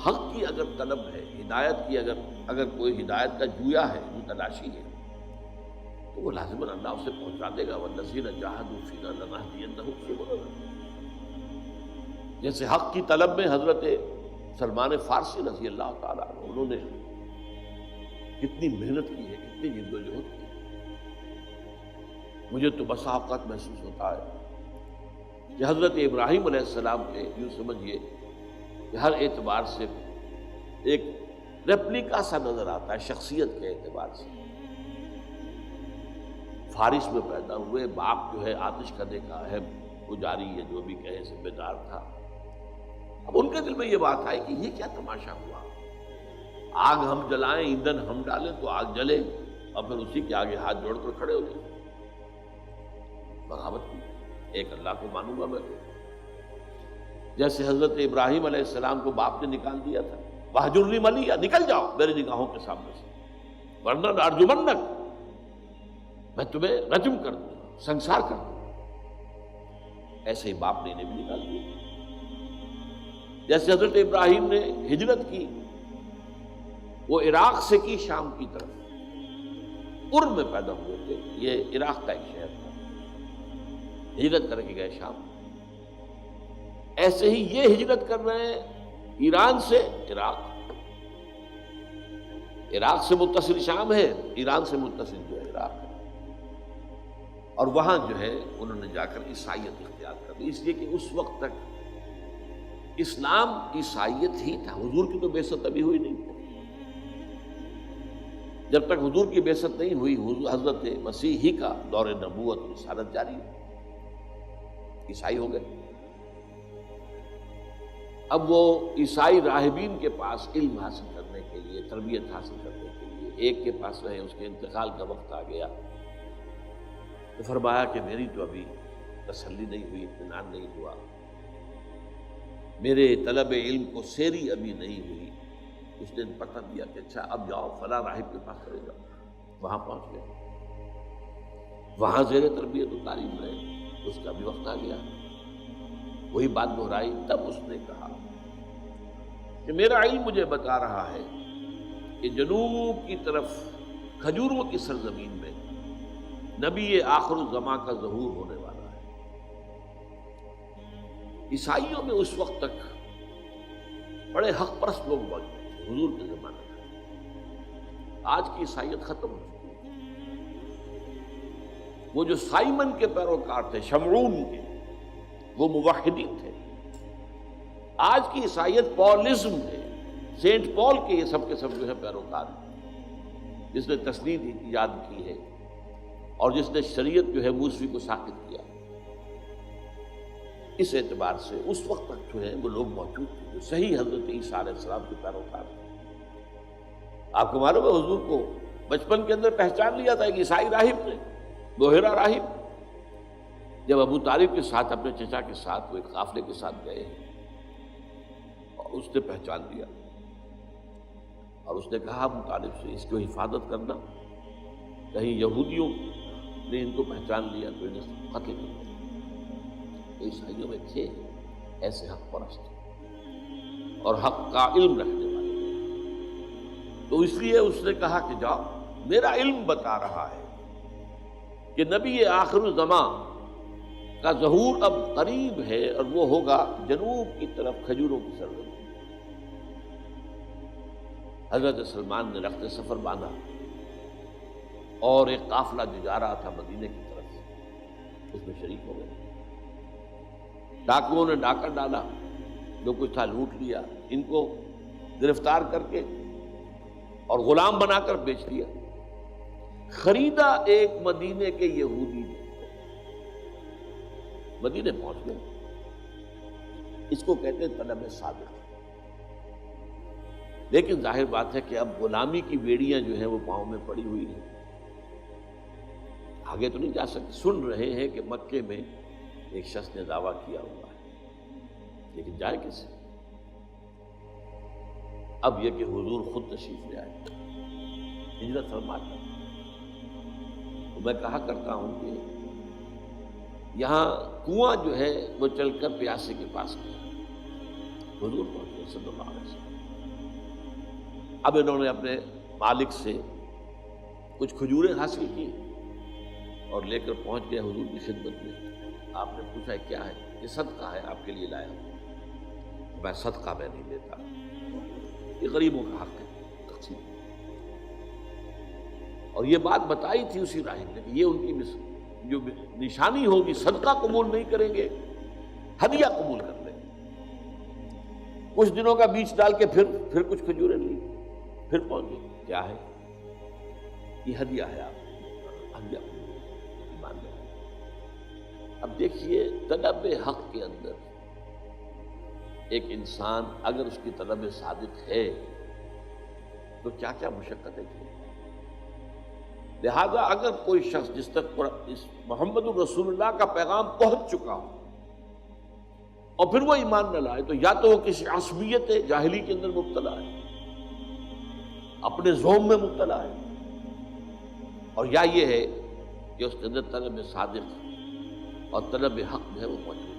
حق کی اگر طلب ہے، ہدایت کی اگر کوئی ہدایت کا جویا ہے، تلاشی ہے، تو وہ لازماً اللہ اسے پہنچا دے گا۔ وَالَّذِينَ جَاهَدُوا فِينَا لَنَهْدِيَنَّهُمْ سُبُلَنَا۔ جیسے حق کی طلب میں حضرت سلمان فارسی رضی اللہ تعالیٰ عنہ، انہوں نے کتنی محنت کی ہے، کتنی جد و جہد کی ہے۔ مجھے تو بسا اوقات محسوس ہوتا ہے کہ حضرت ابراہیم علیہ السلام کے یوں سمجھیے کہ ہر اعتبار سے ایک ریپلیکا سا نظر آتا ہے، شخصیت کے اعتبار سے۔ فارس میں پیدا ہوئے، باپ جو ہے آتش کدے کا اہم پجاری یا جو بھی کہے ذمہ دار تھا۔ اب ان کے دل میں یہ بات آئی کہ یہ کیا تماشا ہوا، آگ ہم جلائیں، ایندھن ہم ڈالیں تو آگ جلے، اور پھر اسی کے آگے ہاتھ جوڑ کر کھڑے ہو جائیں۔ بغاوت کی، ایک اللہ کو مانوں گا میں۔ جیسے حضرت ابراہیم علیہ السلام کو باپ نے نکال دیا تھا، وَاہْجُرْنِی مَلِیًّا، نکل جاؤ میری نگاہوں کے سامنے سے، ورنہ لَأَرْجُمَنَّکَ، میں تمہیں رجم کر دوں گا، سنسار کر دوں گا۔ ایسے ہی باپ نے انہیں بھی نکال دیا۔ جیسے حضرت ابراہیم نے ہجرت کی، وہ عراق سے کی شام کی طرف، ارم میں پیدا ہوئے تھے، یہ عراق کا ایک شہر تھا، ہجرت کر کے گئے شام۔ ایسے ہی یہ ہجرت کر رہے ہیں ایران سے عراق، عراق سے متصل شام ہے، ایران سے متصل جو ہے عراق ہے، اور وہاں جو ہے انہوں نے جا کر عیسائیت اختیار کر لی، اس لیے کہ اس وقت تک اسلام عیسائیت ہی تھا، حضور کی تو بعثت ابھی ہوئی نہیں تھی۔ جب تک حضور کی بعثت نہیں ہوئی، حضرت مسیح ہی کا دور نبوت رسالت جاری ہے، عیسائی ہو گئے۔ اب وہ عیسائی راہبین کے پاس علم حاصل کرنے کے لیے، تربیت حاصل کرنے کے لیے ایک کے پاس رہے، اس کے انتقال کا وقت آ گیا تو فرمایا کہ میری تو ابھی تسلی نہیں ہوئی، اطمینان نہیں ہوا، میرے طلب علم کو سیری ابھی نہیں ہوئی۔ اس نے پتہ دیا کہ اچھا اب جاؤ فلاں راہب کے پاس چلے جاؤ، وہاں پہنچ گئے، وہاں زیر تربیت و تعلیم رہے، اس کا بھی وقت آ گیا، وہی بات دہرائی۔ تب اس نے کہا کہ میرا علم مجھے بتا رہا ہے کہ جنوب کی طرف کھجوروں کی سرزمین میں نبی آخر الزماں کا ظہور ہونے والا ہے۔ عیسائیوں میں اس وقت تک بڑے حق پرست لوگ موجود تھے حضور کے زمانے میں، آج کی عیسائیت ختم ہو چکی ہے۔ وہ جو سائمن کے پیروکار تھے، شمعون کے، وہ موحدین تھے۔ آج کی عیسائیت پولزم ہے، سینٹ پال کے یہ سب کے سب جو ہے پیروکار ہیں، جس نے تسنید ایجاد کی ہے اور جس نے شریعت جو ہے موسوی کو ساقط کیا۔ اس اعتبار سے اس وقت تک جو ہے وہ لوگ موجود تھے جو صحیح حضرت عیسیٰ علیہ السلام کے پیروکار تھے۔ آپ کو معلوم ہے حضور کو بچپن کے اندر پہچان لیا تھا ایک عیسائی راہب نے، بحیرہ راہب، جب ابو طالب کے ساتھ اپنے چچا کے ساتھ وہ ایک قافلے کے ساتھ گئے اور اس نے پہچان لیا اور اس نے کہا ابو طالب سے اس کو حفاظت کرنا، کہیں یہودیوں نے ان کو پہچان لیا تو انہیں قتل کر دیا۔ عیسائیوں میں تھے ایسے حق پرست اور حق کا علم رکھنے والے، تو اس لیے اس نے کہا کہ جاؤ، میرا علم بتا رہا ہے کہ نبی آخر الزماں کا ظہور اب قریب ہے اور وہ ہوگا جنوب کی طرف کھجوروں کی سرزمین۔ حضرت سلمان نے رخت سفر باندھا اور ایک قافلہ جو جا رہا تھا مدینے کی طرف اس میں شریک ہو گئے۔ ڈاکوؤں نے ڈاکہ ڈالا، جو کچھ تھا لوٹ لیا، ان کو گرفتار کر کے اور غلام بنا کر بیچ دیا۔ خریدا ایک مدینے کے یہودی نے، مدینے پہنچ گئے۔ اس کو کہتے ہیں طلب صادق۔ لیکن ظاہر بات ہے کہ اب غلامی کی بیڑیاں جو ہیں وہ پاؤں میں پڑی ہوئی ہیں، آگے تو نہیں جا سکتے۔ سن رہے ہیں کہ مکے میں ایک شخص نے دعویٰ کیا ہوا ہے، لیکن جائے کیسے؟ اب یہ کہ حضور خود تشریف لے آئے، ہجرت فرما کر۔ تو میں کہا کرتا ہوں کہ یہاں کنواں جو ہے وہ چل کر پیاسے کے پاس گیا، حضور پہنچے صلی اللہ علیہ وسلم۔ اب انہوں نے اپنے مالک سے کچھ کھجوریں حاصل کی اور لے کر پہنچ گئے حضور کی خدمت میں۔ آپ نے پوچھا کیا ہے؟ یہ صدقہ ہے، آپ کے لیے لایا ہوں۔ میں صدقہ میں نہیں لیتا، یہ غریبوں کا حق ہے، تقسیم۔ اور یہ بات بتائی تھی اسی راہب نے کہ یہ ان کی جو نشانی ہوگی، صدقہ قبول نہیں کریں گے، ہدیہ قبول کر لیں گے۔ کچھ دنوں کا بیچ ڈال کے پھر کچھ کھجوریں لی، پھر پہنچ گئے۔ کیا ہے؟ یہ ہدیہ ہے، آپ ہدیہ ایمان لے۔ اب دیکھیے طلب حق کے اندر ایک انسان اگر اس کی طلب صادق ہے تو کیا کیا مشقتیں کی۔ لہذا اگر کوئی شخص جس تک اس محمد الرسول اللہ کا پیغام پہنچ چکا ہو اور پھر وہ ایمان نہ لائے، تو یا تو وہ کسی عصبیت جاہلی کے اندر مبتلا ہے، اپنے ذوم میں مبتلا ہے، اور یا یہ ہے کہ اس کے اندر طلب صادق اور طلب حق جو ہے وہ موجود ہے۔